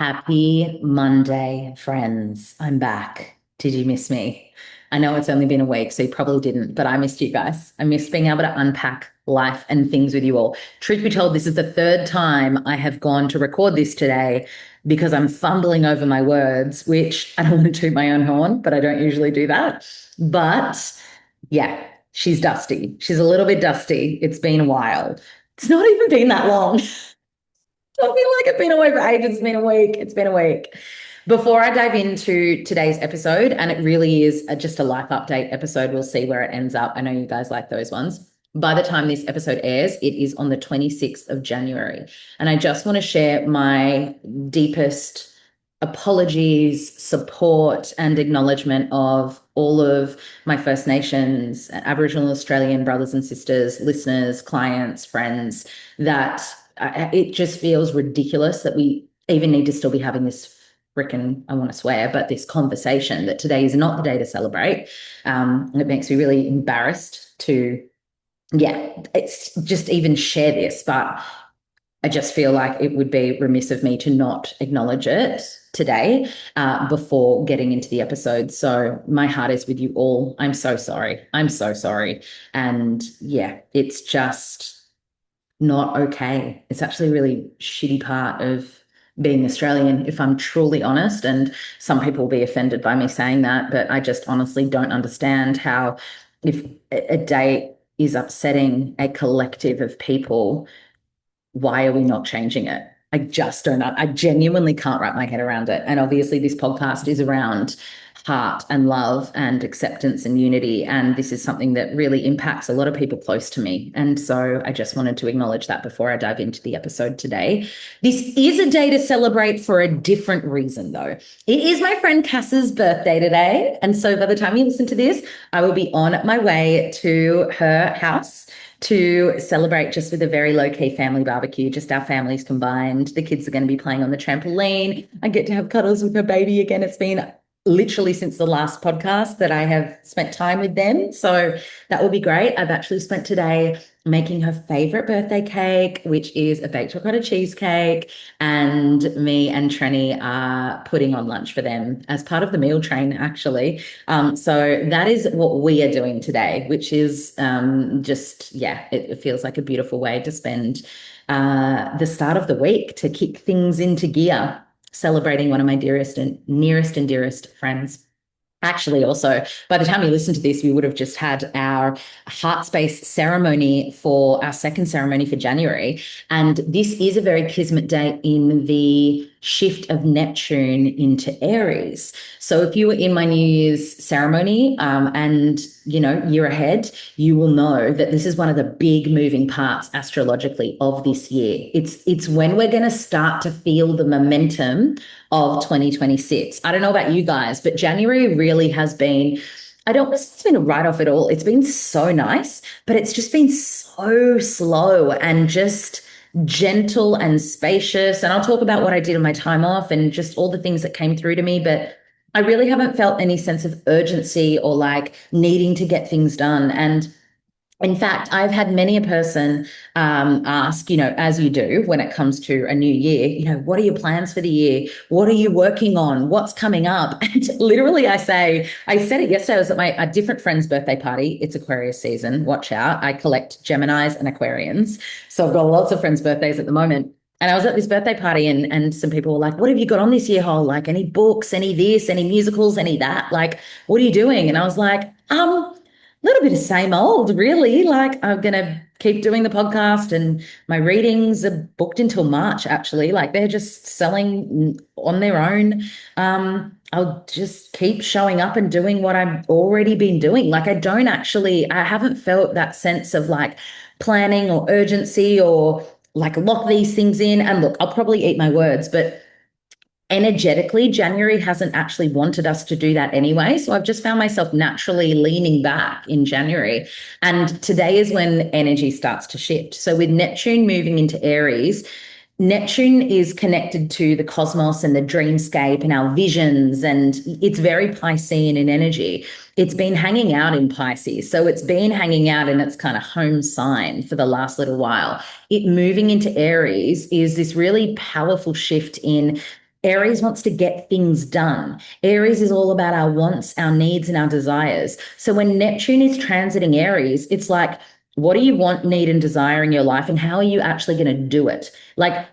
Happy Monday, friends. I'm back. Did you miss me? I know it's only been a week, so you probably didn't, but I missed you guys. I missed being able to unpack life and things with you all. Truth be told, this is the third time I have gone to record this today because I'm fumbling over my words, which I don't want to toot my own horn, but I don't usually do that. But yeah, she's dusty. She's a little bit dusty. It's been a while. It's not even been that long. I feel like it's been away for ages. It's been a week. It's been a week. Before I dive into today's episode, and it really is just a life update episode, we'll see where it ends up. I know you guys like those ones. By the time this episode airs, it is on the 26th of January. And I just want to share my deepest apologies, support, and acknowledgement of all of my First Nations, Aboriginal Australian brothers and sisters, listeners, clients, friends, that it just feels ridiculous that we even need to still be having this freaking, I want to swear, but this conversation that today is not the day to celebrate. It makes me really embarrassed to, yeah, it's just even share this, but I just feel like it would be remiss of me to not acknowledge it today before getting into the episode. So my heart is with you all. I'm so sorry. I'm so sorry. And yeah, it's just not okay. It's actually a really shitty part of being Australian, if I'm truly honest. And some people will be offended by me saying that, but I just honestly don't understand how, if a day is upsetting a collective of people, why are we not changing it? I just don't know. I genuinely can't wrap my head around it. And obviously, this podcast is around heart and love and acceptance and unity. And this is something that really impacts a lot of people close to me. And so I just wanted to acknowledge that before I dive into the episode today. This is a day to celebrate for a different reason, though. It is my friend Cass's birthday today. And so by the time you listen to this, I will be on my way to her house to celebrate just with a very low-key family barbecue, just our families combined. The kids are going to be playing on the trampoline. I get to have cuddles with her baby again. It's been literally since the last podcast that I have spent time with them. So that will be great. I've actually spent today making her favorite birthday cake, which is a baked ricotta cheesecake. And me and Trenny are putting on lunch for them as part of the meal train, actually. So that is what we are doing today, which is just, yeah, it feels like a beautiful way to spend the start of the week to kick things into gear, celebrating one of my dearest and nearest and dearest friends. Actually, also, by the time you listen to this, we would have just had our heart space ceremony for our second ceremony for January. And this is a very kismet day in the shift of Neptune into Aries. So if you were in my New Year's ceremony and, year ahead, you will know that this is one of the big moving parts astrologically of this year. It's when we're going to start to feel the momentum of 2026. I don't know about you guys, but January really has been, I don't know if it's been a write-off at all. It's been so nice, but it's just been so slow and just gentle and spacious. And I'll talk about what I did in my time off and just all the things that came through to me. But I really haven't felt any sense of urgency or like needing to get things done. And in fact, I've had many a person ask, as you do when it comes to a new year, what are your plans for the year? What are you working on? What's coming up? And literally, I said it yesterday. I was at a different friend's birthday party. It's Aquarius season. Watch out. I collect Geminis and Aquarians. So I've got lots of friends' birthdays at the moment. And I was at this birthday party and some people were like, what have you got on this year, Hole? Like any books, any this, any musicals, any that? Like, what are you doing? And I was like, little bit of same old, really. Like I'm going to keep doing the podcast and my readings are booked until March, actually. Like they're just selling on their own. I'll just keep showing up and doing what I've already been doing. Like I haven't felt that sense of like planning or urgency or like lock these things in. And look, I'll probably eat my words, but energetically, January hasn't actually wanted us to do that anyway. So I've just found myself naturally leaning back in January. And today is when energy starts to shift. So with Neptune moving into Aries, Neptune is connected to the cosmos and the dreamscape and our visions, and it's very Piscean in energy. It's been hanging out in Pisces. So it's been hanging out in its kind of home sign for the last little while. It moving into Aries is this really powerful shift in Aries wants to get things done. Aries is all about our wants, our needs, and our desires. So when Neptune is transiting Aries, it's like, what do you want, need, and desire in your life? And how are you actually going to do it? Like,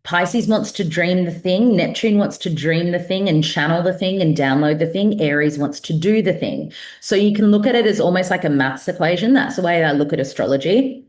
Pisces wants to dream the thing. Neptune wants to dream the thing and channel the thing and download the thing. Aries wants to do the thing. So you can look at it as almost like a maths equation. That's the way I look at astrology.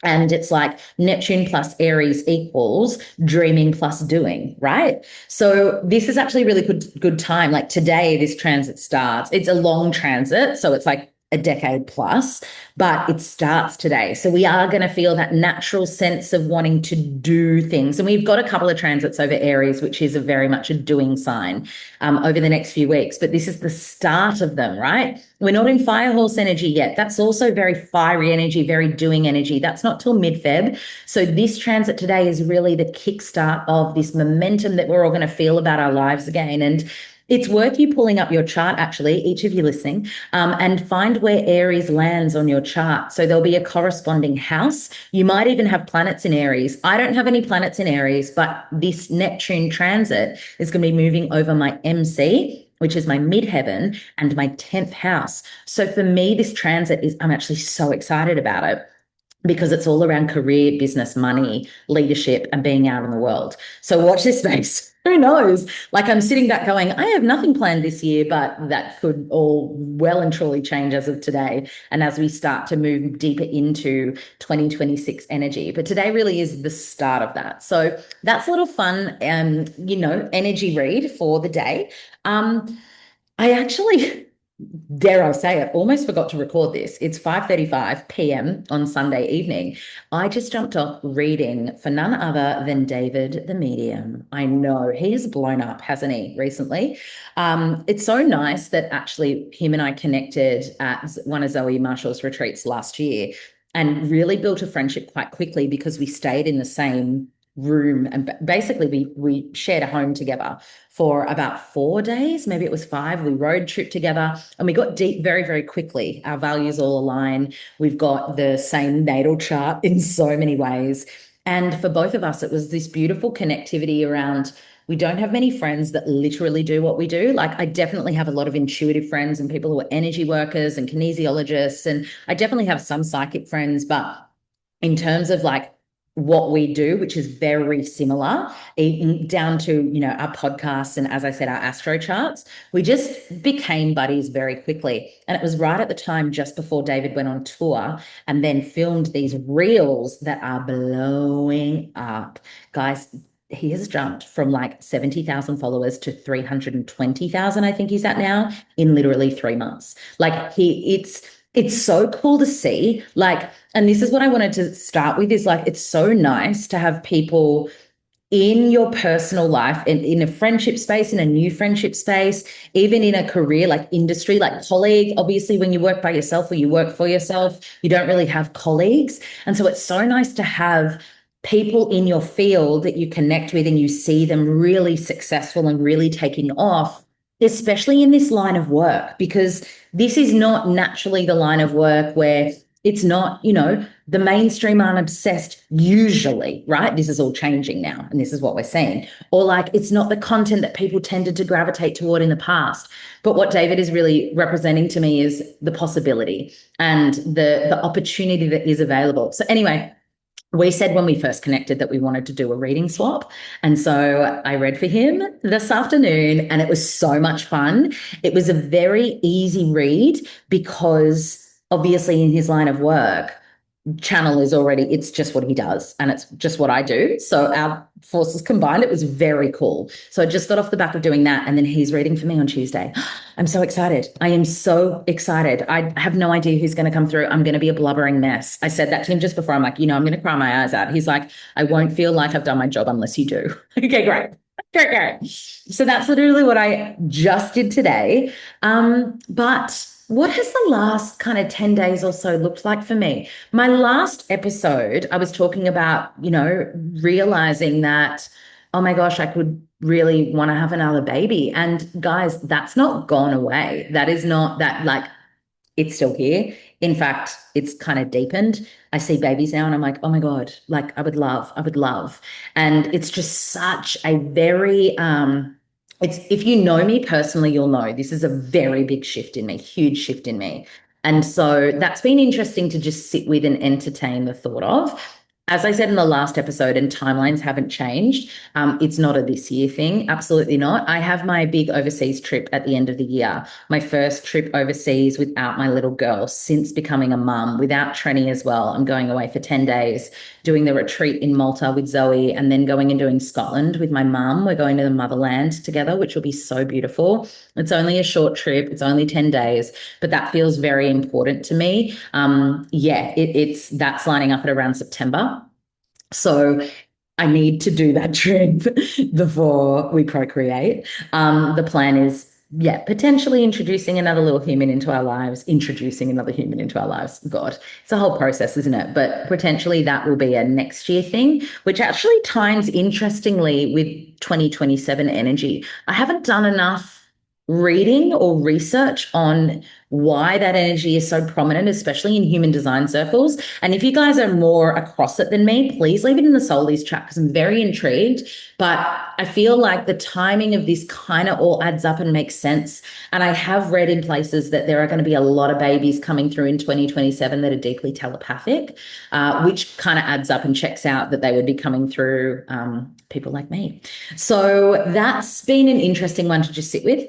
And it's like Neptune plus Aries equals dreaming plus doing, right? So this is actually a really good time. Like today, this transit starts. It's a long transit, so it's like a decade plus, but it starts today. So we are going to feel that natural sense of wanting to do things. And we've got a couple of transits over Aries, which is a very much a doing sign over the next few weeks. But this is the start of them, right? We're not in fire horse energy yet. That's also very fiery energy, very doing energy. That's not till mid-Feb. So this transit today is really the kickstart of this momentum that we're all going to feel about our lives again. And it's worth you pulling up your chart, actually, each of you listening, and find where Aries lands on your chart. So there'll be a corresponding house. You might even have planets in Aries. I don't have any planets in Aries, but this Neptune transit is going to be moving over my MC, which is my midheaven, and my 10th house. So for me, this transit is, I'm actually so excited about it because it's all around career, business, money, leadership, and being out in the world. So watch this space. Who knows? Like I'm sitting back going, I have nothing planned this year, but that could all well and truly change as of today. And as we start to move deeper into 2026 energy. But today really is the start of that. So that's a little fun, energy read for the day. I actually dare I say it, almost forgot to record this. It's 5:35 p.m. on Sunday evening. I just jumped off reading for none other than David the Medium. I know he's blown up, hasn't he, recently? It's so nice that actually him and I connected at one of Zoe Marshall's retreats last year and really built a friendship quite quickly because we stayed in the same room and basically we shared a home together for about 4 days, maybe it was 5. We road trip together and we got deep very, very quickly. Our values all align. We've got the same natal chart in so many ways. And for both of us, it was this beautiful connectivity around we don't have many friends that literally do what we do. Like I definitely have a lot of intuitive friends and people who are energy workers and kinesiologists. And I definitely have some psychic friends, but in terms of like what we do, which is very similar, even down to, our podcasts and, as I said, our astro charts, we just became buddies very quickly. And it was right at the time just before David went on tour and then filmed these reels that are blowing up. Guys, he has jumped from like 70,000 followers to 320,000, I think he's at now, in literally 3 months. Like it's so cool to see. Like, and this is what I wanted to start with is like, it's so nice to have people in your personal life, in a friendship space, in a new friendship space, even in a career like industry, like colleague. Obviously, when you work by yourself or you work for yourself, you don't really have colleagues. And so it's so nice to have people in your field that you connect with and you see them really successful and really taking off, especially in this line of work, because this is not naturally the line of work where it's not, the mainstream aren't obsessed usually, right? This is all changing now, and this is what we're seeing. Or like it's not the content that people tended to gravitate toward in the past. But what David is really representing to me is the possibility and the opportunity that is available. So anyway, we said when we first connected that we wanted to do a reading swap. And so I read for him this afternoon and it was so much fun. It was a very easy read because obviously in his line of work, channel is already, it's just what he does and it's just what I do. So our forces combined, it was very cool. So I just got off the back of doing that and then he's reading for me on Tuesday. I'm so excited. I am so excited. I have no idea who's going to come through. I'm going to be a blubbering mess. I said that to him just before. I'm like, I'm going to cry my eyes out. He's like, I won't feel like I've done my job unless you do. Okay, great. Great. So that's literally what I just did today. But what has the last kind of 10 days or so looked like for me? My last episode, I was talking about, realizing that, oh my gosh, I could really want to have another baby. And guys, that's not gone away. That is not that like, it's still here. In fact, it's kind of deepened. I see babies now and I'm like, oh my God, like I would love, I would love. And it's just such a very, it's, if you know me personally, you'll know this is a very big shift in me, huge shift in me. And so that's been interesting to just sit with and entertain the thought of. As I said in the last episode, and timelines haven't changed, it's not a this year thing. Absolutely not. I have my big overseas trip at the end of the year, my first trip overseas without my little girl since becoming a mum, without Trenny as well. I'm going away for 10 days, doing the retreat in Malta with Zoe, and then going and doing Scotland with my mum. We're going to the motherland together, which will be so beautiful. It's only a short trip, it's only 10 days, but that feels very important to me. Yeah, it's that's lining up at around September. So I need to do that trip before we procreate. The plan is, yeah, potentially introducing another little human into our lives, introducing another human into our lives. God, it's a whole process, isn't it? But potentially that will be a next year thing, which actually ties interestingly with 2027 energy. I haven't done enough reading or research on why that energy is so prominent, especially in human design circles. And if you guys are more across it than me, please leave it in the Soulies chat because I'm very intrigued. But I feel like the timing of this kind of all adds up and makes sense. And I have read in places that there are going to be a lot of babies coming through in 2027 that are deeply telepathic, which kind of adds up and checks out that they would be coming through people like me. So that's been an interesting one to just sit with.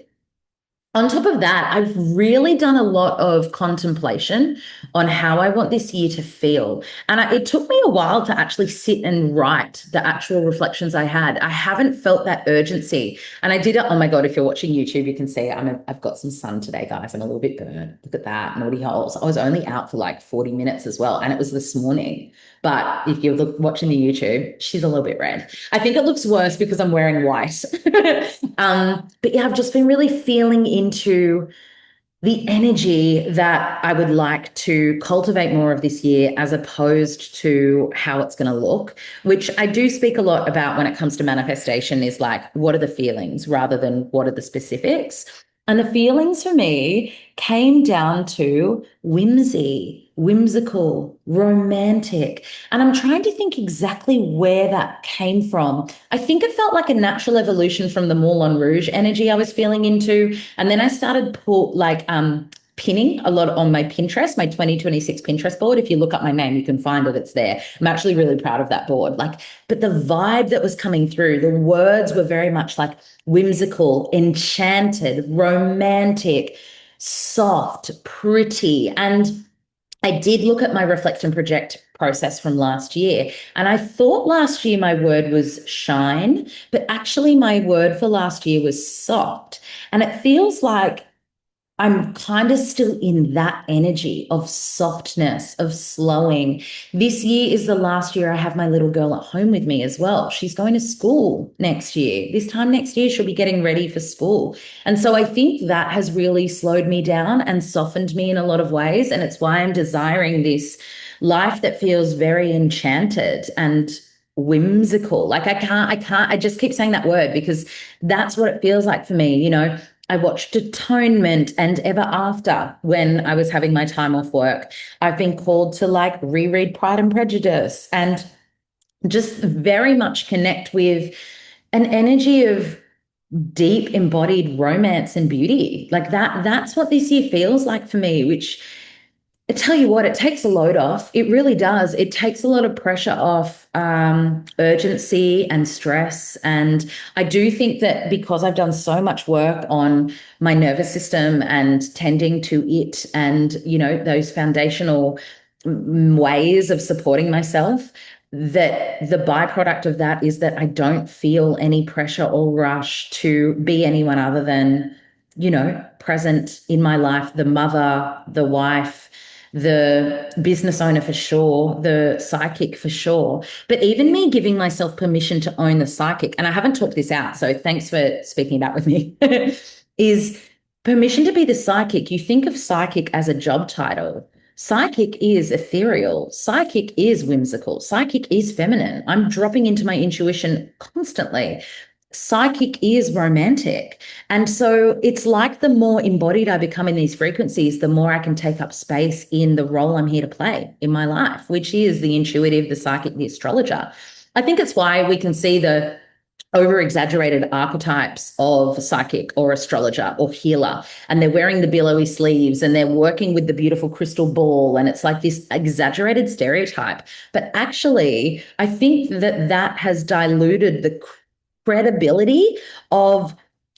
On top of that, I've really done a lot of contemplation on how I want this year to feel. And it took me a while to actually sit and write the actual reflections I had. I haven't felt that urgency. And I did it. Oh my God, if you're watching YouTube, you can see I've got some sun today, guys. I'm a little bit burnt. Look at that, naughty holes. I was only out for like 40 minutes as well. And it was this morning. But if you're watching the YouTube, she's a little bit red. I think it looks worse because I'm wearing white. But yeah, I've just been really feeling into the energy that I would like to cultivate more of this year as opposed to how it's going to look, which I do speak a lot about when it comes to manifestation is like, what are the feelings rather than what are the specifics? And the feelings for me came down to whimsy, whimsical, romantic. And I'm trying to think exactly where that came from. I think it felt like a natural evolution from the Moulin Rouge energy I was feeling into. And then I started pinning a lot on my Pinterest, my 2026 Pinterest board. If you look up my name, you can find it. It's there. I'm actually really proud of that board. But the vibe that was coming through, the words were very much like whimsical, enchanted, romantic, soft, pretty. And I did look at my reflect and project process from last year. And I thought last year my word was shine, but actually my word for last year was soft. And it feels like I'm kind of still in that energy of softness, of slowing. This year is the last year I have my little girl at home with me as well. She's going to school next year. This time next year, she'll be getting ready for school. And so I think that has really slowed me down and softened me in a lot of ways. And it's why I'm desiring this life that feels very enchanted and whimsical. Like I just keep saying that word because that's what it feels like for me. I watched Atonement and Ever After when I was having my time off work. I've been called to reread Pride and Prejudice and just very much connect with an energy of deep embodied romance and beauty. Like that's what this year feels like for me, which I tell you what, it takes a load off. It really does. It takes a lot of pressure off, urgency and stress. And I do think that because I've done so much work on my nervous system and tending to it and, those foundational ways of supporting myself, that the byproduct of that is that I don't feel any pressure or rush to be anyone other than, present in my life, the mother, the wife, the business owner for sure, the psychic for sure. But even me giving myself permission to own the psychic, and I haven't talked this out, so thanks for speaking that with me, is permission to be the psychic. You think of psychic as a job title. Psychic is ethereal. Psychic is whimsical. Psychic is feminine. I'm dropping into my intuition constantly. psychic is romantic. And so it's like the more embodied I become in these frequencies, the more I can take up space in the role I'm here to play in my life, which is the intuitive, the psychic, the astrologer. I think it's why we can see the over exaggerated archetypes of psychic or astrologer or healer. And they're wearing the billowy sleeves and they're working with the beautiful crystal ball. And it's like this exaggerated stereotype. But actually, I think that that has diluted the credibility of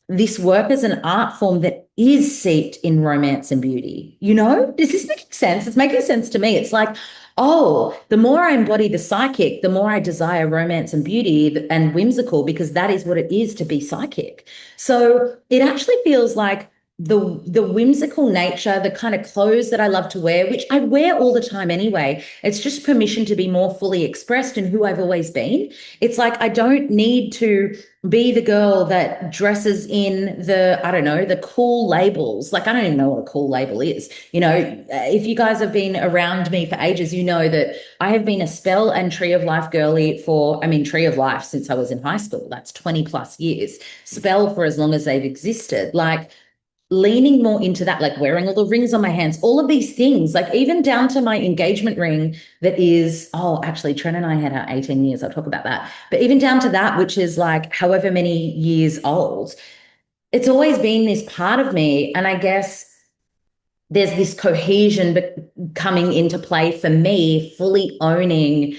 this work as an art form that is seeped in romance and beauty. You know, does this make sense? It's making sense to me. It's like, oh, the more I embody the psychic, the more I desire romance and beauty and whimsical, because that is what it is to be psychic. So it actually feels like the whimsical nature, the kind of clothes that I love to wear, which I wear all the time anyway. It's just permission to be more fully expressed in who I've always been. It's like I don't need to be the girl that dresses in the, I don't know, the cool labels. Like, I don't even know what a cool label is. You know, if you guys have been around me for ages, you know that I have been a spell and tree of life girly for, I mean, tree of life since I was in high school. That's 20 plus years. Spell for as long as they've existed. Like, leaning more into that, like wearing all the rings on my hands, all of these things, like even down to my engagement ring that is, oh, actually, Trent and I had our 18 years. I'll talk about that. But even down to that, which is like however many years old, it's always been this part of me. And I guess there's this cohesion coming into play for me, fully owning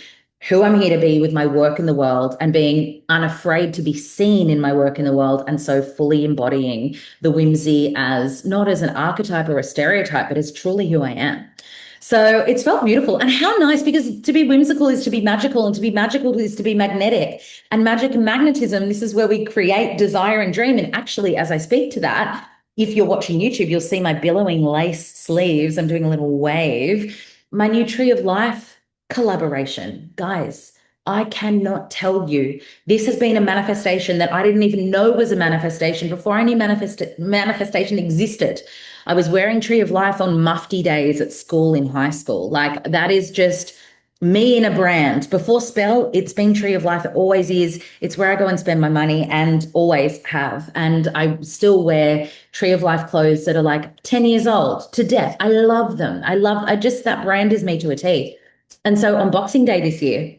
who I'm here to be with my work in the world and being unafraid to be seen in my work in the world. And so fully embodying the whimsy as not as an archetype or a stereotype, but as truly who I am. So it's felt beautiful. And how nice, because to be whimsical is to be magical, and to be magical is to be magnetic. And magic and magnetism, this is where we create desire and dream. And actually, as I speak to that, if you're watching YouTube, you'll see my billowing lace sleeves. I'm doing a little wave. My new Tree of Life collaboration. Guys, I cannot tell you. This has been a manifestation that I didn't even know was a manifestation before I knew manifestation existed. I was wearing Tree of Life on mufti days at school in high school. Like, that is just me in a brand. Before Spell, it's been Tree of Life. It always is. It's where I go and spend my money and always have. And I still wear Tree of Life clothes that are like 10 years old to death. I love them. That brand is me to a T. And so on Boxing Day this year,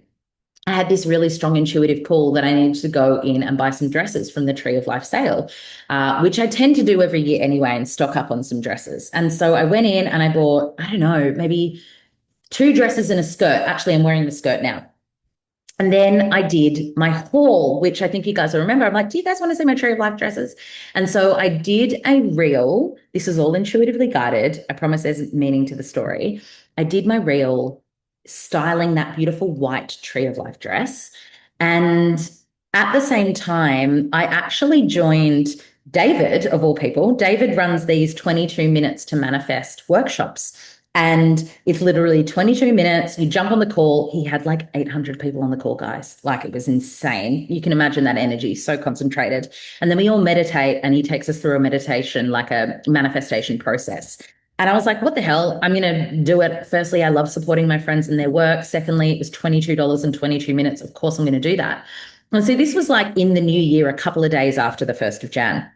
I had this really strong intuitive pull that I needed to go in and buy some dresses from the Tree of Life sale, which I tend to do every year anyway and stock up on some dresses. And so I went in and I bought, I don't know, maybe two dresses and a skirt. Actually, I'm wearing the skirt now. And then I did my haul, which I think you guys will remember. I'm like, do you guys want to see my Tree of Life dresses? And so I did a reel. This is all intuitively guided. I promise there's meaning to the story. I did my reel styling that beautiful white Tree of Life dress. And at the same time, I actually joined David, of all people. David runs these 22 minutes to manifest workshops. And it's literally 22 minutes. You jump on the call. He had like 800 people on the call, guys. Like, it was insane. You can imagine that energy, so concentrated. And then we all meditate, and he takes us through a meditation, like a manifestation process. And I was like, what the hell? I'm going to do it. Firstly, I love supporting my friends in their work. Secondly, it was $22 and 22 minutes. Of course, I'm going to do that. And so this was like in the new year, a couple of days after the 1st of Jan.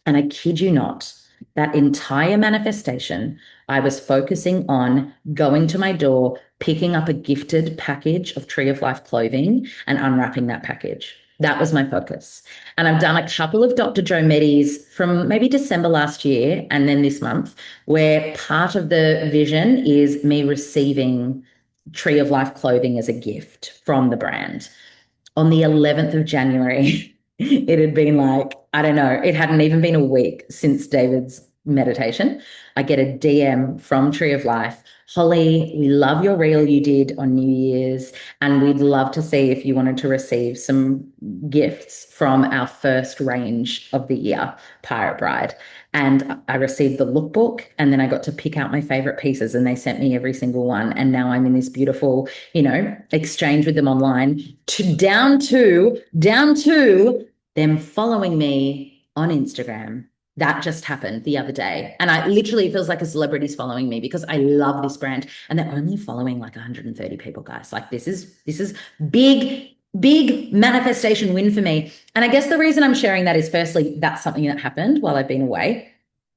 And I kid you not, that entire manifestation, I was focusing on going to my door, picking up a gifted package of Tree of Life clothing and unwrapping that package. That was my focus. And I've done a couple of Dr. Joe Medis from maybe December last year and then this month, where part of the vision is me receiving Tree of Life clothing as a gift from the brand. On the 11th of January, it had been like, I don't know, it hadn't even been a week since David's meditation. I get a DM from Tree of Life. Holly, we love your reel you did on New Year's, and we'd love to see if you wanted to receive some gifts from our first range of the year, Pirate Bride. And I received the lookbook, and then I got to pick out my favorite pieces, and they sent me every single one. And now I'm in this beautiful, exchange with them online, down to them following me on Instagram. That just happened the other day. And it feels like a celebrity's following me because I love this brand, and they're only following like 130 people, guys. Like, this is big big manifestation win for me. And I guess the reason I'm sharing that is firstly, that's something that happened while I've been away,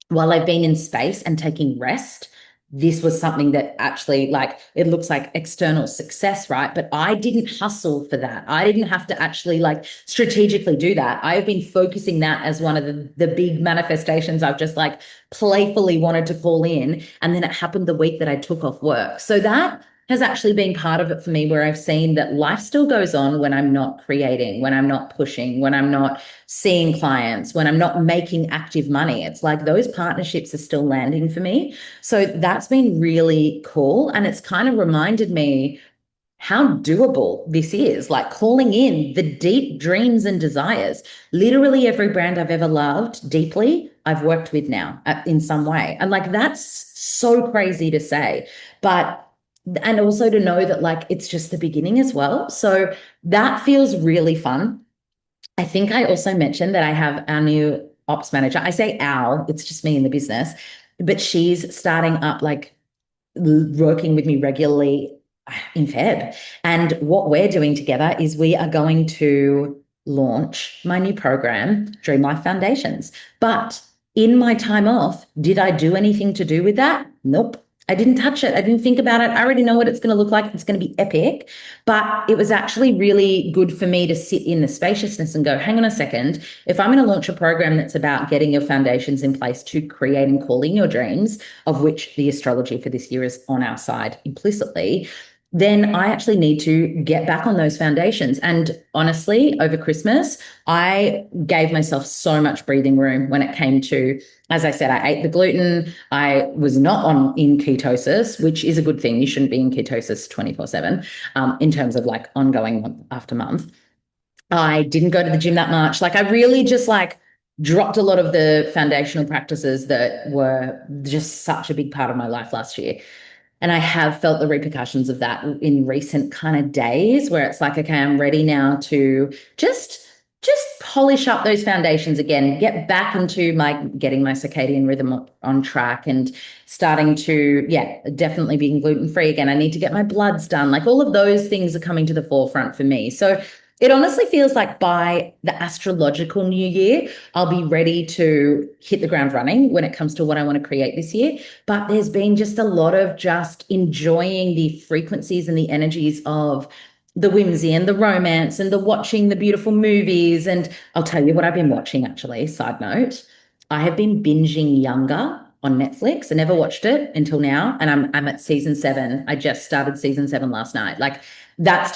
while I've been in space and taking rest. This was something that actually, like, it looks like external success, right? But I didn't hustle for that. I didn't have to actually like strategically do that. I've been focusing that as one of the big manifestations I've just like playfully wanted to call in. And then it happened the week that I took off work. So that has actually been part of it for me, where I've seen that life still goes on when I'm not creating, when I'm not pushing, when I'm not seeing clients, when I'm not making active money. It's like those partnerships are still landing for me. So that's been really cool. And it's kind of reminded me how doable this is, like calling in the deep dreams and desires. Literally every brand I've ever loved deeply, I've worked with now in some way. And like that's so crazy to say. But and also to know that like it's just the beginning as well. So that feels really fun. I think I also mentioned that I have our new ops manager. I say our, it's just me in the business, but she's starting up like working with me regularly in Feb. And what we're doing together is we are going to launch my new program, Dream Life Foundations. But in my time off, did I do anything to do with that? Nope. I didn't touch it. I didn't think about it. I already know what it's going to look like. It's going to be epic. But it was actually really good for me to sit in the spaciousness and go, hang on a second. If I'm going to launch a program that's about getting your foundations in place to create and call in your dreams, of which the astrology for this year is on our side implicitly, then I actually need to get back on those foundations. And honestly, over Christmas, I gave myself so much breathing room when it came to, as I said, I ate the gluten. I was not on in ketosis, which is a good thing. You shouldn't be in ketosis 24/7 in terms of like ongoing month after month. I didn't go to the gym that much. Like I really just like dropped a lot of the foundational practices that were just such a big part of my life last year. And I have felt the repercussions of that in recent kind of days where it's like, okay, I'm ready now to just polish up those foundations again, get back into my getting my circadian rhythm on track and starting to, yeah, definitely being gluten free again. I need to get my bloods done. Like all of those things are coming to the forefront for me. So it honestly feels like by the astrological new year, I'll be ready to hit the ground running when it comes to what I want to create this year. But there's been just a lot of just enjoying the frequencies and the energies of the whimsy and the romance and the watching the beautiful movies. And I'll tell you what I've been watching actually, side note. I have been binging Younger on Netflix. I never watched it until now. And I'm at season 7. I just started season 7 last night. Like that's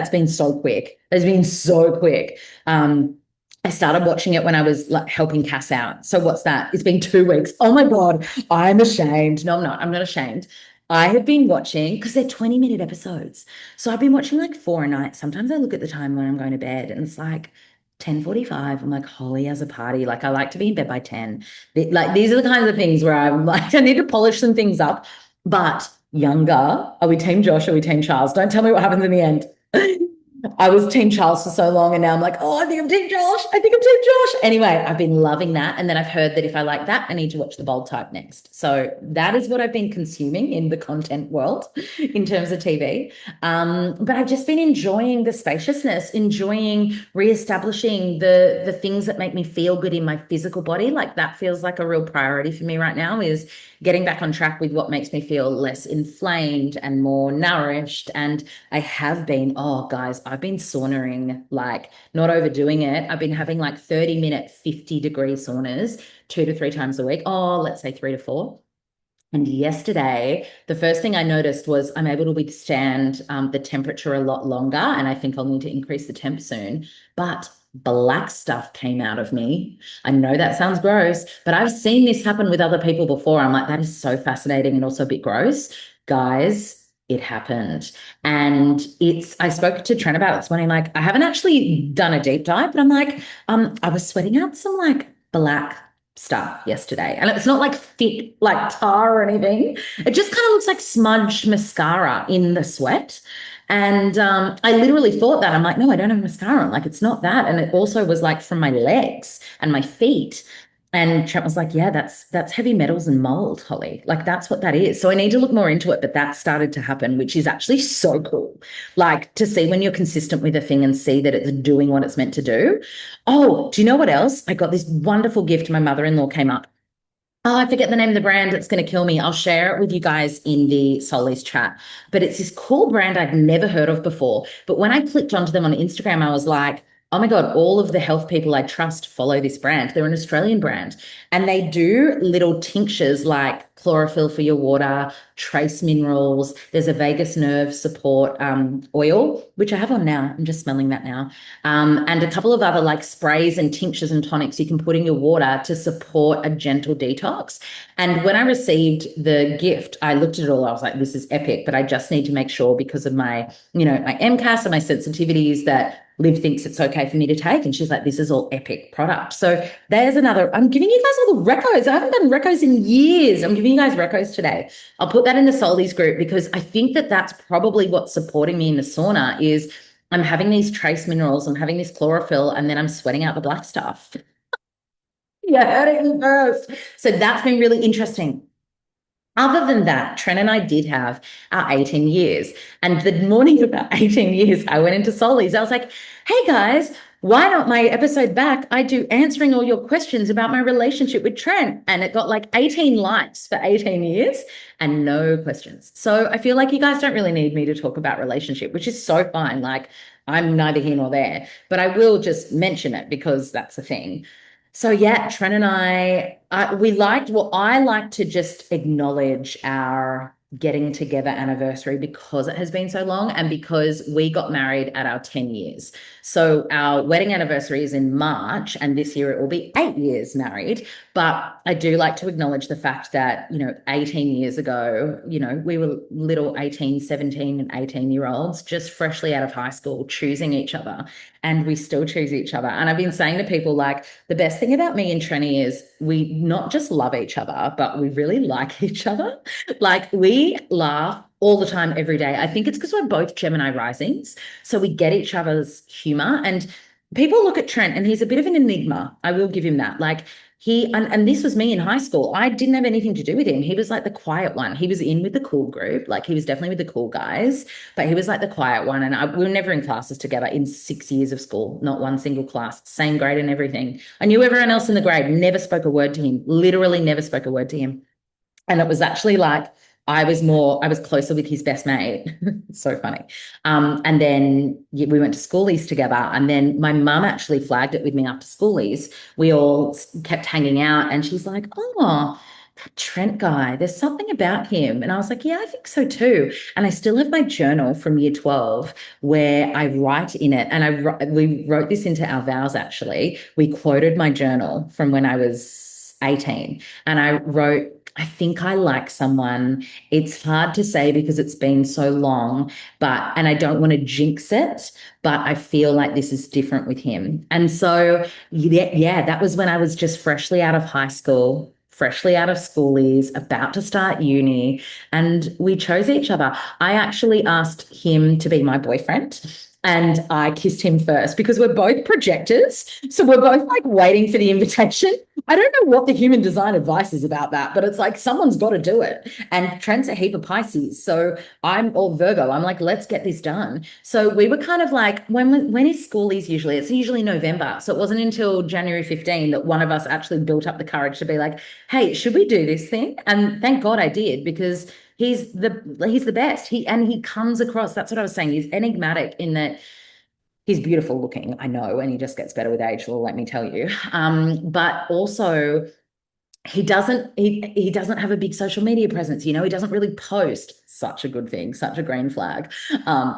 been so quick. It's been so quick. I started watching it when I was like helping Cass out. So what's that? It's been 2 weeks. Oh my God, I'm ashamed. No, I'm not. I'm not ashamed. I have been watching because they're 20-minute episodes. So I've been watching like 4 a night. Sometimes I look at the time when I'm going to bed and it's like 10:45. I'm like, Holly as a party. Like I like to be in bed by 10. Like these are the kinds of things where I'm like, I need to polish some things up. But Younger, are we team Josh? Are we team Charles? Don't tell me what happens in the end. I was Team Charles for so long, and now I'm like, oh, I think I'm Team Josh. I think I'm Team Josh. Anyway, I've been loving that. And then I've heard that if I like that, I need to watch The Bold Type next. So that is what I've been consuming in the content world in terms of TV. But I've just been enjoying the spaciousness, enjoying reestablishing the things that make me feel good in my physical body. Like that feels like a real priority for me right now is getting back on track with what makes me feel less inflamed and more nourished. And I have been, oh, guys, I've been saunering, like not overdoing it. I've been having like 30-minute, 50-degree saunas 2 to 3 times a week. Oh, let's say 3 to 4. And yesterday, the first thing I noticed was I'm able to withstand the temperature a lot longer. And I think I'll need to increase the temp soon. But black stuff came out of me. I know that sounds gross, but I've seen this happen with other people before. I'm like, that is so fascinating and also a bit gross. Guys, it happened. And I spoke to Trent about it this morning. Like, I haven't actually done a deep dive, but I'm like, I was sweating out some like black stuff yesterday. And it's not like thick, like tar or anything. It just kind of looks like smudged mascara in the sweat. And I literally thought that. I'm like, no, I don't have mascara on. Like, it's not that. And it also was like from my legs and my feet. And Trent was like, yeah, that's heavy metals and mold, Holly. Like that's what that is. So I need to look more into it, but that started to happen, which is actually so cool. Like to see when you're consistent with a thing and see that it's doing what it's meant to do. Oh, do you know what else? I got this wonderful gift. My mother-in-law came up. Oh, I forget the name of the brand. It's going to kill me. I'll share it with you guys in the Solis chat. But it's this cool brand I'd never heard of before. But when I clicked onto them on Instagram, I was like, oh my God, all of the health people I trust follow this brand. They're an Australian brand. And they do little tinctures like chlorophyll for your water, trace minerals. There's a vagus nerve support oil, which I have on now. I'm just smelling that now. And a couple of other like sprays and tinctures and tonics you can put in your water to support a gentle detox. And when I received the gift, I looked at it all. I was like, this is epic, but I just need to make sure because of my, my MCAS and my sensitivities that Liv thinks it's okay for me to take. And she's like, this is all epic product. So there's another, I'm giving you guys all the recos. I haven't done recos in years. I'm giving you guys recos today. I'll put that in the Solis group because I think that that's probably what's supporting me in the sauna is I'm having these trace minerals, I'm having this chlorophyll, and then I'm sweating out the black stuff. Yeah, heard it first. So that's been really interesting. Other than that, Trent and I did have our 18 years. And the morning of our 18 years, I went into Solis. I was like, hey guys, why not my episode back? I do answering all your questions about my relationship with Trent. And it got like 18 likes for 18 years and no questions. So I feel like you guys don't really need me to talk about relationship, which is so fine. Like I'm neither here nor there, but I will just mention it because that's a thing. So yeah, Trent and we liked, well, I like to just acknowledge our getting together anniversary because it has been so long and because we got married at our 10 years. So our wedding anniversary is in March and this year it will be 8 years married. But I do like to acknowledge the fact that, 18 years ago, we were little 18, 17 and 18-year-olds just freshly out of high school choosing each other and we still choose each other. And I've been saying to people like the best thing about me and Trenny is we not just love each other, but we really like each other. Like we laugh all the time, every day. I think it's because we're both Gemini risings. So we get each other's humor. And people look at Trent and he's a bit of an enigma. I will give him that. Like and this was me in high school. I didn't have anything to do with him. He was like the quiet one. He was in with the cool group. Like he was definitely with the cool guys, but he was like the quiet one. And we were never in classes together in 6 years of school, not one single class, same grade and everything. I knew everyone else in the grade, never spoke a word to him, literally never spoke a word to him. And it was actually like I was closer with his best mate. It's so funny. And then we went to schoolies together. And then my mum actually flagged it with me after schoolies. We all kept hanging out and she's like, oh, that Trent guy, there's something about him. And I was like, yeah, I think so too. And I still have my journal from year 12 where I write in it. And we wrote this into our vows, actually. We quoted my journal from when I was 18. And I wrote, I think I like someone. It's hard to say because it's been so long, and I don't want to jinx it, but I feel like this is different with him. And so, yeah, that was when I was just freshly out of high school, freshly out of schoolies, about to start uni, and we chose each other. I actually asked him to be my boyfriend. And I kissed him first because we're both projectors. So we're both like waiting for the invitation. I don't know what the human design advice is about that, but it's like someone's got to do it. And Trent's a heap of Pisces. So I'm all Virgo. I'm like, let's get this done. So we were kind of like, when is schoolies usually? It's usually November. So it wasn't until January 15 that one of us actually built up the courage to be like, hey, should we do this thing? And thank God I did because he's the best. He comes across, that's what I was saying. He's enigmatic in that he's beautiful looking, I know, and he just gets better with age, well, let me tell you. But also he doesn't have a big social media presence, he doesn't really post. Such a good thing, such a green flag.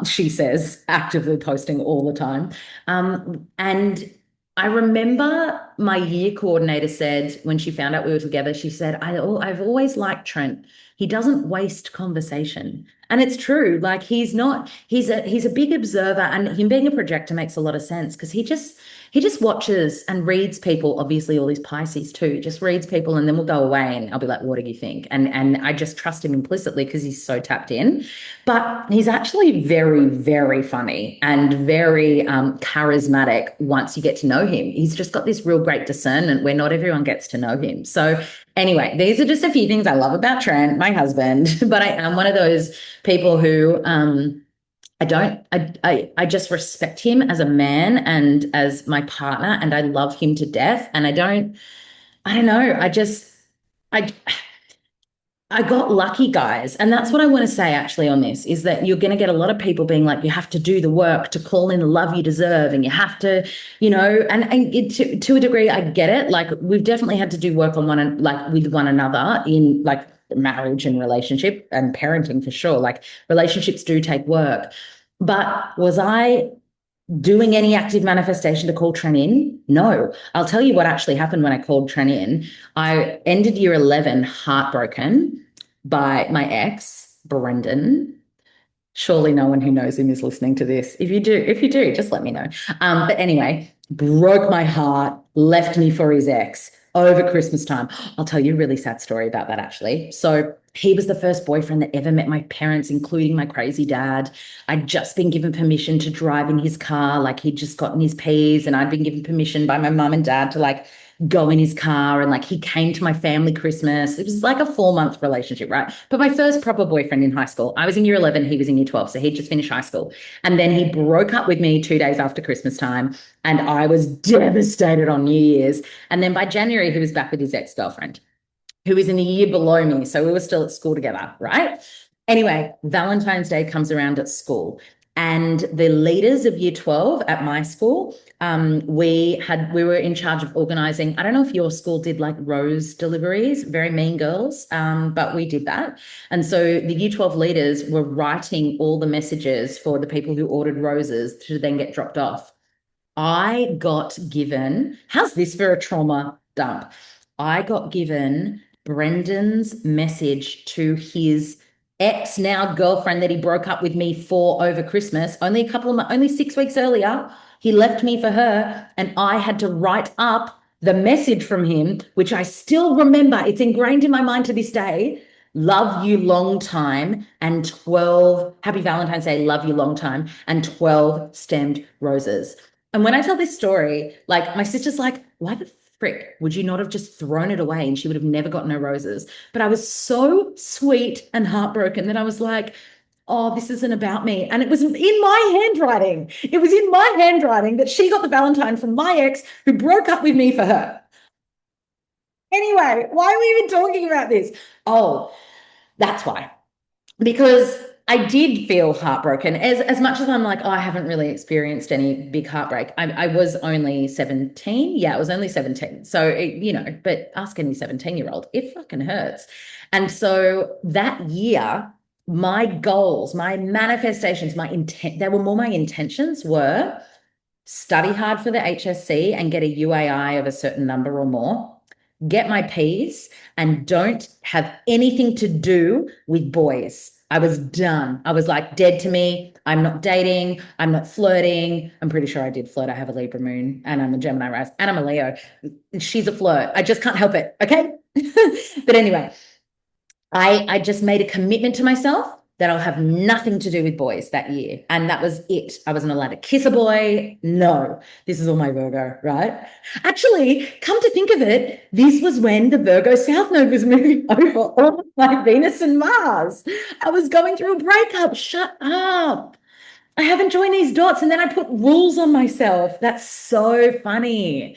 She says, actively posting all the time. And I remember my year coordinator said when she found out we were together, she said, I've always liked Trent. he doesn't waste conversation. And it's true. Like he's a big observer, and him being a projector makes a lot of sense because he just watches and reads people. Obviously, all these Pisces too. He just reads people, and then we'll go away, and I'll be like, "What do you think?" And I just trust him implicitly because he's so tapped in. But he's actually very, very funny and very charismatic once you get to know him. He's just got this real great discernment where not everyone gets to know him. So anyway, these are just a few things I love about Trent, my husband. But I am one of those people who I just respect him as a man and as my partner, and I love him to death. And I don't know, I I got lucky, guys. And that's what I want to say actually on this is that you're going to get a lot of people being like, you have to do the work to call in the love you deserve. And you have to, to a degree, I get it. Like we've definitely had to do work on like with one another in like marriage and relationship and parenting for sure. Like relationships do take work. But was I doing any active manifestation to call Tren in? No. I'll tell you what actually happened when I called Tren in. I ended year 11 heartbroken by my ex, Brendan. Surely no one who knows him is listening to this. If you do, just let me know. But anyway, broke my heart, left me for his ex over Christmas time. I'll tell you a really sad story about that actually. So he was the first boyfriend that ever met my parents, including my crazy dad. I'd just been given permission to drive in his car, like he'd just gotten his P's, and I'd been given permission by my mum and dad to like go in his car, and like he came to my family Christmas. It was like a 4-month relationship, right? But my first proper boyfriend in high school, I was in year 11, he was in year 12, so he'd just finished high school. And then he broke up with me 2 days after Christmas time, and I was devastated on New Year's. And then by January, he was back with his ex-girlfriend, who was in a year below me. So we were still at school together, right? Anyway, Valentine's Day comes around at school. And the leaders of year 12 at my school, we were in charge of organizing. I don't know if your school did like rose deliveries, very mean girls, but we did that. And so the year 12 leaders were writing all the messages for the people who ordered roses to then get dropped off. I got given, how's this for a trauma dump? I got given Brendan's message to his ex now girlfriend that he broke up with me for over Christmas. Only 6 weeks earlier, he left me for her, and I had to write up the message from him, which I still remember. It's ingrained in my mind to this day. Love you long time and 12 happy Valentine's Day, love you long time and 12 stemmed roses. And when I tell this story, like my sister's like, why the frick would you not have just thrown it away and she would have never gotten her roses? But I was so sweet and heartbroken that I was like, oh, this isn't about me. And it was in my handwriting. It was in my handwriting that she got the Valentine from my ex who broke up with me for her. Anyway, why are we even talking about this? Oh, that's why. Because I did feel heartbroken. As much as I'm like, oh, I haven't really experienced any big heartbreak. I was only 17. Yeah, I was only 17. So, but ask any 17-year-old, it fucking hurts. And so that year, my goals, my manifestations, my intent, they were more my intentions were study hard for the HSC and get a UAI of a certain number or more, get my P's, and don't have anything to do with boys. I was done. I was like dead to me. I'm not dating. I'm not flirting. I'm pretty sure I did flirt. I have a Libra moon and I'm a Gemini rising and I'm a Leo. She's a flirt. I just can't help it. Okay. But anyway, I just made a commitment to myself that I'll have nothing to do with boys that year. And that was it. I wasn't allowed to kiss a boy. No, this is all my Virgo, right? Actually, come to think of it, this was when the Virgo South Node was moving over all of my Venus and Mars. I was going through a breakup. Shut up. I haven't joined these dots. And then I put rules on myself. That's so funny.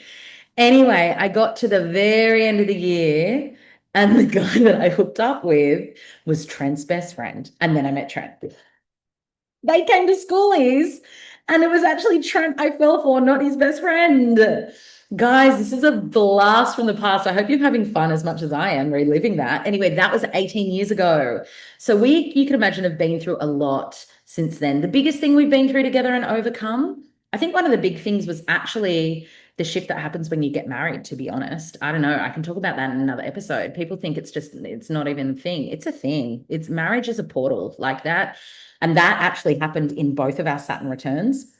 Anyway, I got to the very end of the year, and the guy that I hooked up with was Trent's best friend. And then I met Trent. They came to schoolies, and it was actually Trent I fell for, not his best friend. Guys, this is a blast from the past. I hope you're having fun as much as I am reliving that. Anyway, that was 18 years ago. So you can imagine, have been through a lot since then. The biggest thing we've been through together and overcome, I think one of the big things was actually the shift that happens when you get married, to be honest. I don't know. I can talk about that in another episode. People think it's not even a thing. It's a thing. It's marriage is a portal like that. And that actually happened in both of our Saturn returns.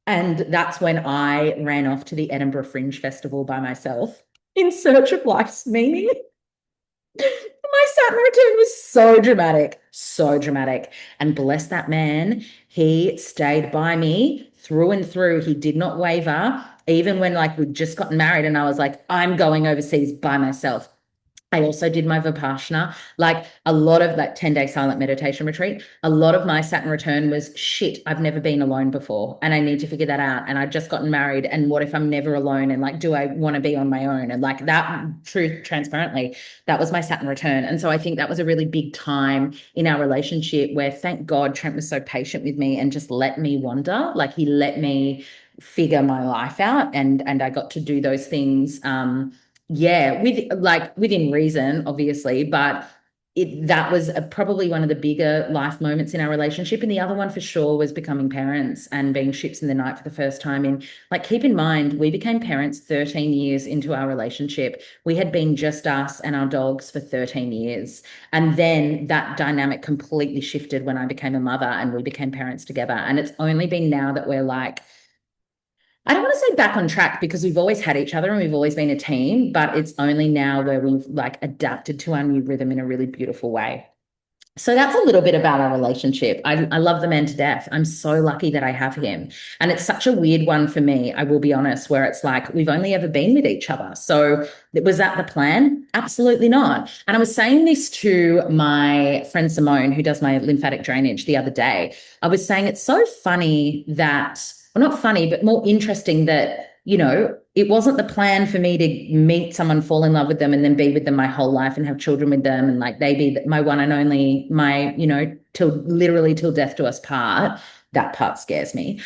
And that's when I ran off to the Edinburgh Fringe Festival by myself in search of life's meaning. My Saturn return was so dramatic, so dramatic. And bless that man, he stayed by me through and through. He did not waver, even when like we'd just gotten married and I was like, I'm going overseas by myself. I also did my Vipassana, like a lot of like 10-day silent meditation retreat. A lot of my Saturn return was shit. I've never been alone before and I need to figure that out. And I'd just gotten married. And what if I'm never alone? And like, do I want to be on my own? And like that, truth, transparently, that was my Saturn return. And so I think that was a really big time in our relationship where thank God Trent was so patient with me and just let me wander. Like he let me figure my life out and I got to do those things. Yeah, with like within reason, obviously, but that was probably one of the bigger life moments in our relationship. And the other one for sure was becoming parents and being ships in the night for the first time. And like, keep in mind, we became parents 13 years into our relationship. We had been just us and our dogs for 13 years. And then that dynamic completely shifted when I became a mother and we became parents together. And it's only been now that we're like, I don't want to say back on track because we've always had each other and we've always been a team, but it's only now where we've like adapted to our new rhythm in a really beautiful way. So that's a little bit about our relationship. I love the man to death. I'm so lucky that I have him. And it's such a weird one for me, I will be honest, where it's like we've only ever been with each other. So was that the plan? Absolutely not. And I was saying this to my friend Simone, who does my lymphatic drainage the other day. I was saying it's so funny that, well, not funny, but more interesting that, you know, it wasn't the plan for me to meet someone, fall in love with them, and then be with them my whole life and have children with them. And like they be my one and only, my, you know, till literally till death do us part. That part scares me.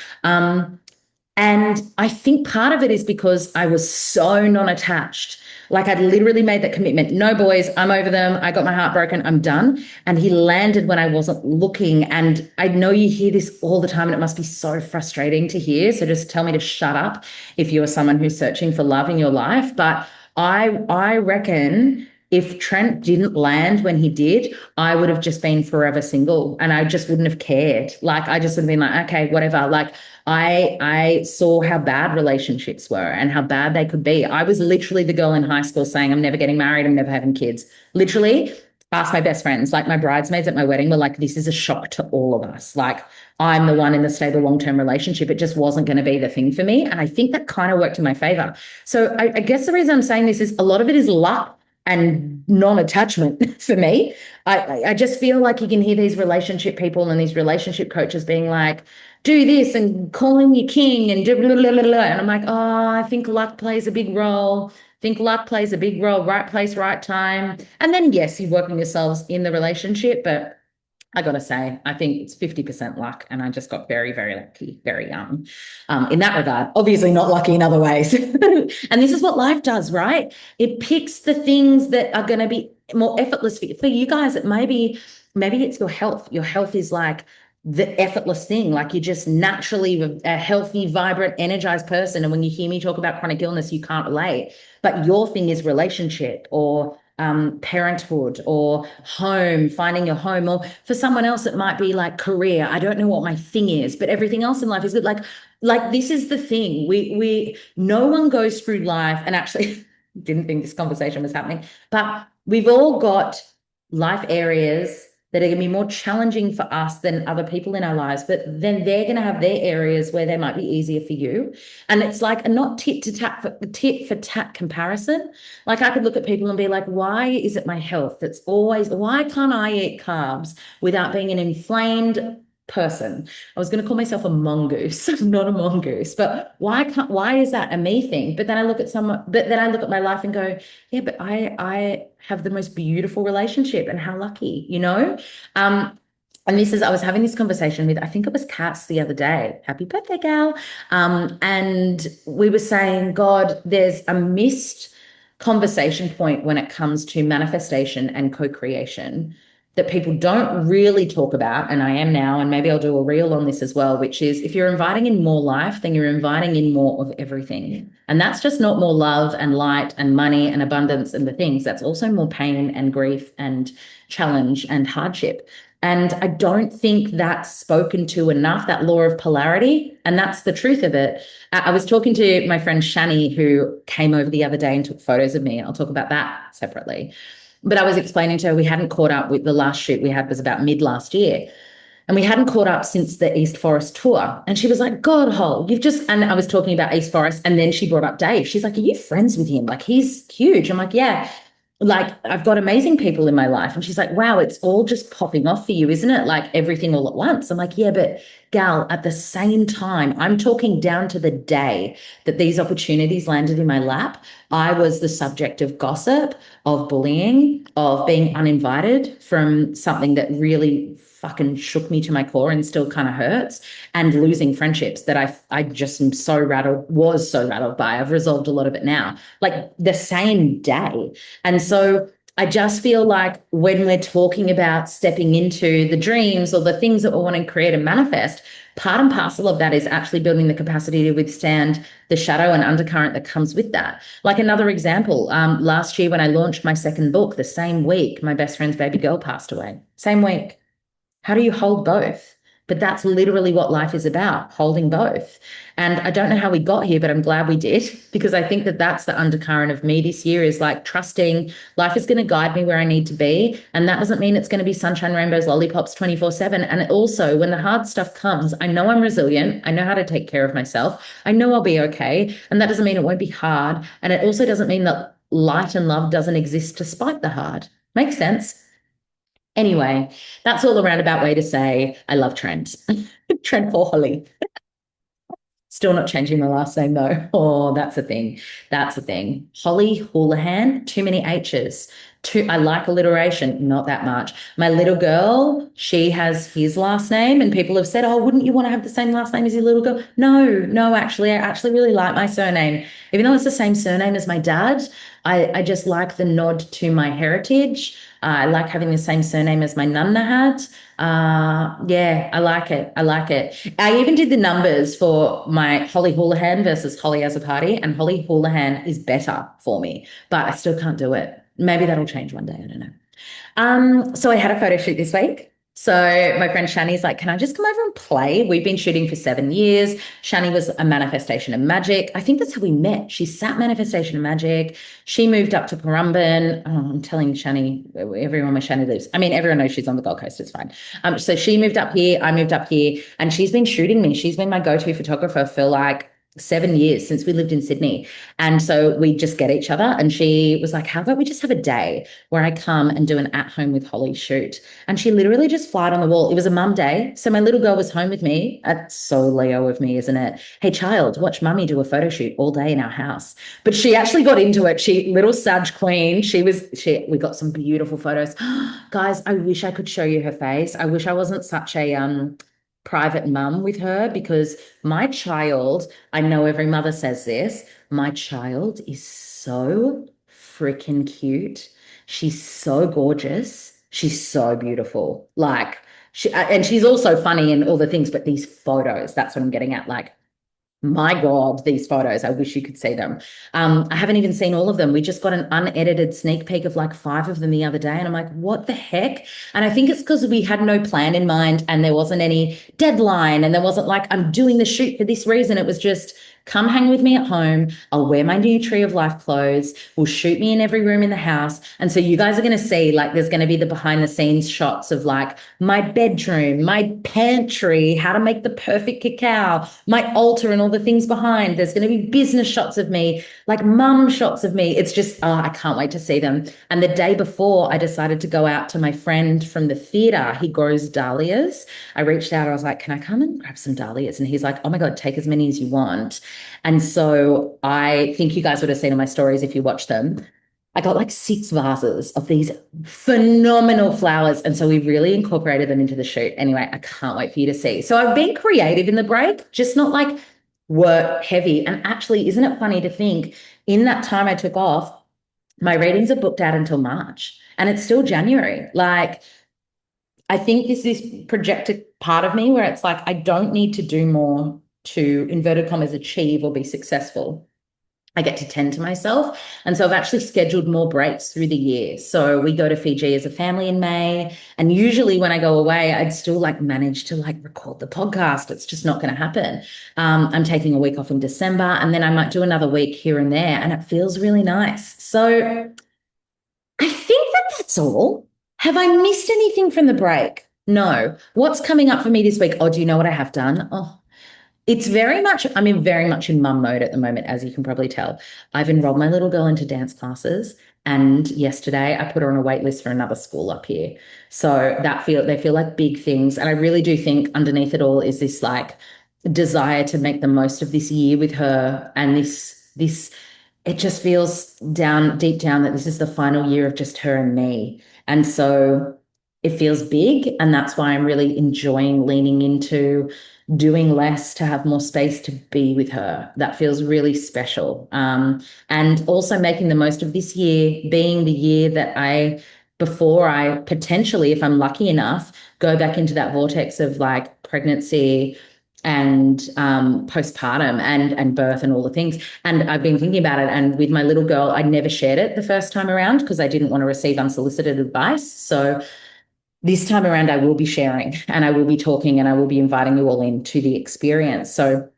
And I think part of it is because I was so non-attached. Like I'd literally made that commitment. No boys, I'm over them. I got my heart broken. I'm done. And he landed when I wasn't looking. And I know you hear this all the time and it must be so frustrating to hear. So just tell me to shut up if you are someone who's searching for love in your life. But I reckon if Trent didn't land when he did, I would have just been forever single and I just wouldn't have cared. Like I just would have been like, okay, whatever. Like I saw how bad relationships were and how bad they could be. I was literally the girl in high school saying, I'm never getting married, I'm never having kids. Literally, ask my best friends, like my bridesmaids at my wedding were like, this is a shock to all of us. Like, I'm the one in the stable long-term relationship. It just wasn't going to be the thing for me. And I think that kind of worked in my favor. So I guess the reason I'm saying this is a lot of it is luck and non-attachment for me. I just feel like you can hear these relationship people and these relationship coaches being like, do this and calling you king and blah, blah, blah, blah. And I'm like, oh, I think luck plays a big role. I think luck plays a big role, right place, right time. And then, yes, you work on yourselves in the relationship, but I got to say, I think it's 50% luck. And I just got very, very lucky, very young in that regard. Obviously not lucky in other ways. And this is what life does, right? It picks the things that are going to be more effortless for you. For you guys, maybe it's your health. Your health is like the effortless thing. Like you're just naturally a healthy, vibrant, energized person. And when you hear me talk about chronic illness, you can't relate. But your thing is relationship or parenthood or home, finding your home, or for someone else it might be like career. I don't know what my thing is, but everything else in life is good. Like this is the thing. We no one goes through life, and actually didn't think this conversation was happening, but we've all got life areas that are going to be more challenging for us than other people in our lives, but then they're going to have their areas where they might be easier for you. And it's like a not tit for tat comparison. Like I could look at people and be like, why is it my health that's always, why can't I eat carbs without being an inflamed person? I was going to call myself a mongoose, not a mongoose, but why is that a me thing? But then I look at my life and go, yeah, but I have the most beautiful relationship and how lucky, you know? And I was having this conversation with, I think it was Cass the other day. Happy birthday, gal. And we were saying, God, there's a missed conversation point when it comes to manifestation and co-creation. that people don't really talk about, and I am now, and maybe I'll do a reel on this as well, which is if you're inviting in more life, then you're inviting in more of everything. And that's just not more love and light and money and abundance and the things. That's also more pain and grief and challenge and hardship. And I don't think that's spoken to enough, that law of polarity. And that's the truth of it. I was talking to my friend Shani, who came over the other day and took photos of me. I'll talk about that separately. But I was explaining to her we hadn't caught up with the last shoot we had was about mid last year. And we hadn't caught up since the East Forest tour. And she was like, God, Hol, you've just, and I was talking about East Forest. And then she brought up Dave. She's like, are you friends with him? Like, he's huge. I'm like, yeah. Like, I've got amazing people in my life. And she's like, wow, it's all just popping off for you, isn't it? Like everything all at once. I'm like, yeah, but gal, at the same time, I'm talking down to the day that these opportunities landed in my lap. I was the subject of gossip, of bullying, of being uninvited from something that really fucking shook me to my core and still kind of hurts, and losing friendships that I just am so rattled, was so rattled by. I've resolved a lot of it now, like the same day. And so I just feel like when we're talking about stepping into the dreams or the things that we want to create and manifest, part and parcel of that is actually building the capacity to withstand the shadow and undercurrent that comes with that. Like another example, last year when I launched my second book, the same week my best friend's baby girl passed away. Same week. How do you hold both? But that's literally what life is about, holding both. And I don't know how we got here, but I'm glad we did, because I think that that's the undercurrent of me this year is like trusting life is going to guide me where I need to be. And that doesn't mean it's going to be sunshine, rainbows, lollipops 24/7. And also, when the hard stuff comes, I know I'm resilient. I know how to take care of myself. I know I'll be okay. And that doesn't mean it won't be hard. And it also doesn't mean that light and love doesn't exist despite the hard. Makes sense? Anyway, that's all a roundabout way to say I love Trent. Trent for Holly. Still not changing my last name though. Oh, that's a thing. That's a thing. Holly Houlihan, too many H's. I like alliteration, not that much. My little girl, she has his last name, and people have said, oh, wouldn't you want to have the same last name as your little girl? No, no, actually, I actually really like my surname. Even though it's the same surname as my dad, I just like the nod to my heritage. I like having the same surname as my nonna had. Yeah, I like it. I like it. I even did the numbers for my Holly Houlihan versus Holly as a party, and Holly Houlihan is better for me, but I still can't do it. Maybe that'll change one day. I don't know. So I had a photo shoot this week. So my friend Shani's like, can I just come over and play? We've been shooting for 7 years. Shani was a manifestation of magic. I think that's how we met. She sat manifestation of magic. She moved up to Currumbin. Oh, I'm telling Shani, everyone where Shani lives. I mean, everyone knows she's on the Gold Coast. It's fine. So she moved up here. I moved up here, and she's been shooting me. She's been my go-to photographer for like 7 years since we lived in Sydney. And so we just get each other. And she was like, how about we just have a day where I come and do an at home with Holly shoot? And she literally just flied on the wall. It was a mum day. So my little girl was home with me. That's so Leo of me, isn't it? Hey, child, watch mummy do a photo shoot all day in our house. But she actually got into it. Little Sag Queen, we got some beautiful photos. Guys, I wish I could show you her face. I wish I wasn't such a, private mum with her, because my child, I know every mother says this, my child is so freaking cute. She's so gorgeous. She's so beautiful. Like and she's also funny and all the things, but these photos, that's what I'm getting at. Like, my God, these photos, I wish you could see them. I haven't even seen all of them. We just got an unedited sneak peek of like 5 of them the other day. And I'm like, what the heck? And I think it's because we had no plan in mind, and there wasn't any deadline, and there wasn't like, I'm doing the shoot for this reason. It was just, come hang with me at home. I'll wear my new Tree of Life clothes. We'll shoot me in every room in the house. And so you guys are going to see, like, there's going to be the behind the scenes shots of like my bedroom, my pantry, how to make the perfect cacao, my altar and all the things behind. There's going to be business shots of me, like mum shots of me. It's just, oh, I can't wait to see them. And the day before, I decided to go out to my friend from the theatre. He grows dahlias. I reached out. I was like, can I come and grab some dahlias? And he's like, oh my God, take as many as you want. And so I think you guys would have seen in my stories if you watch them. I got like 6 vases of these phenomenal flowers. And so we really incorporated them into the shoot. Anyway, I can't wait for you to see. So I've been creative in the break, just not like work heavy. And actually, isn't it funny to think in that time I took off, my readings are booked out until March, and it's still January. Like, I think this projected part of me where it's like, I don't need to do more to inverted commas achieve or be successful. I get to tend to myself. And so I've actually scheduled more breaks through the year. So we go to Fiji as a family in May. And usually when I go away, I'd still like manage to like record the podcast. It's just not going to happen. I'm taking a week off in December and then I might do another week here and there. And it feels really nice. So I think that that's all. Have I missed anything from the break? No. What's coming up for me this week? Oh, do you know what I have done? Oh, it's very much, I'm in very much in mum mode at the moment, as you can probably tell. I've enrolled my little girl into dance classes. And yesterday I put her on a wait list for another school up here. So they feel like big things. And I really do think underneath it all is this like desire to make the most of this year with her. And this it just feels deep down that this is the final year of just her and me. And so it feels big. And that's why I'm really enjoying leaning into doing less to have more space to be with her. That feels really special. And also making the most of this year being the year that before I potentially, if I'm lucky enough, go back into that vortex of like pregnancy and postpartum and birth and all the things. And I've been thinking about it. And with my little girl, I never shared it the first time around because I didn't want to receive unsolicited advice. So this time around, I will be sharing and I will be talking and I will be inviting you all into the experience. So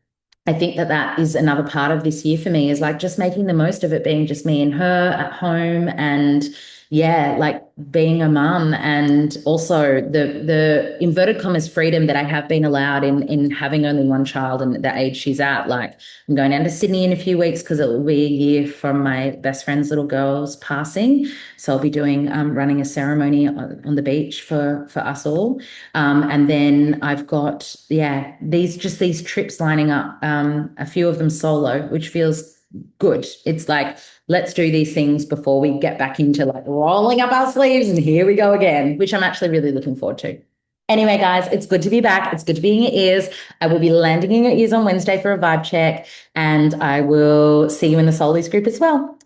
I think that that is another part of this year for me is like just making the most of it being just me and her at home and yeah, like being a mum and also the inverted commas freedom that I have been allowed in having only one child and the age she's at. Like I'm going down to Sydney in a few weeks because it will be a year from my best friend's little girl's passing. So I'll be doing running a ceremony on the beach for us all. And then I've got, yeah, these trips lining up, a few of them solo, which feels good. It's like, let's do these things before we get back into like rolling up our sleeves and here we go again, which I'm actually really looking forward to. Anyway, guys, it's good to be back. It's good to be in your ears. I will be landing in your ears on Wednesday for a vibe check, and I will see you in the Soulies group as well.